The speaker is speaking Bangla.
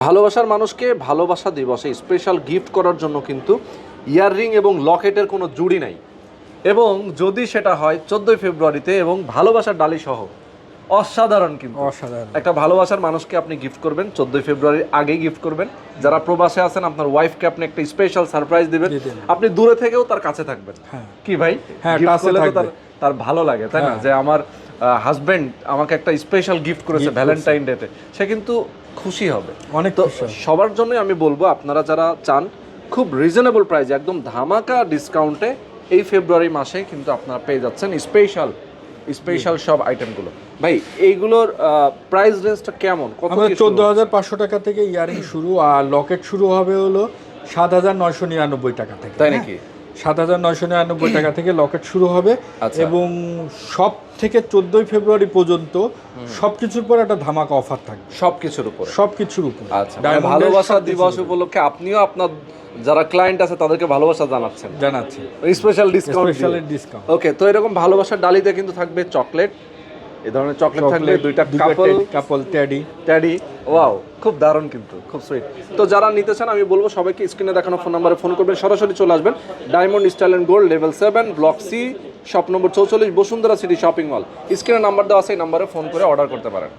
ভালোবাসার মানুষকে ভালোবাসা দিবসে স্পেশাল গিফট করার জন্য কিন্তু ইয়াররিং এবং লকেটের কোনো জুড়ি নাই, এবং যদি সেটা হয় 14ই ফেব্রুয়ারিতে এবং ভালোবাসার ডালি সহ অসাধারণ, কিন্তু অসাধারণ একটা ভালোবাসার মানুষকে আপনি গিফট করবেন 14ই ফেব্রুয়ারির আগেই গিফট করবেন। যারা প্রবাসে আছেন আপনার ওয়াইফকে আপনি একটা স্পেশাল সারপ্রাইজ দিবেন, আপনি দূরে থেকেও তার কাছে থাকবেন। কি ভাই, হ্যাঁ, gift করলে তো তার ভালো লাগে, তাই না? যে আমার হাজবেন্ড আমাকে একটা স্পেশাল গিফট করেছে ভ্যালেন্টাইন ডেতে, সে কিন্তু খুশি হবে অনেক। তো সবার জন্য আমি বলবো, আপনারা যারা চান খুব রিজনেবল প্রাইসে একদম ধামাকা ডিসকাউন্টে এই ফেব্রুয়ারি মাসে কিন্তু আপনারা পেয়ে যাচ্ছেন স্পেশাল সব আইটেমগুলো। ভাই এইগুলোর প্রাইস রেঞ্জটা কেমন? কত? 14,500 টাকা থেকে ইয়ারিং শুরু, আর লকেট শুরু হবে হলো 7,999 টাকা থেকে। তাই নাকি? 7,999 টাকা থেকে লকেট শুরু হবে, এবং সব থেকে 14ই ফেব্রুয়ারি পর্যন্ত সবকিছুর পর একটা ধামাকা অফার থাকবে। সবকিছুর উপর? সবকিছুর উপর। আচ্ছা, ভালোবাসা দিবস উপলক্ষে আপনিও আপনার যারা ক্লায়েন্ট আছে তাদেরকে ভালোবাসা জানাচ্ছি স্পেশাল ডিসকাউন্ট। ওকে, তো এরকম ভালোবাসার ডালিতে কিন্তু থাকবে চকলেট, এই ধরনের চকলেট থাকবে, দুইটা কাপল ট্যাডি। ওয়াও, খুব দারুণ, কিন্তু খুব সুইট। তো যারা নিতে চান আমি বলবো সবাইকে স্ক্রিনে দেখানো ফোন নাম্বারে ফোন করবেন, সরাসরি চলে আসবেন diamond style and gold level 7 block C shop number 44 Bashundhara city shopping mall. স্ক্রিনে নাম্বার দেওয়া আছে, এই নাম্বারে ফোন করে অর্ডার করতে পারেন।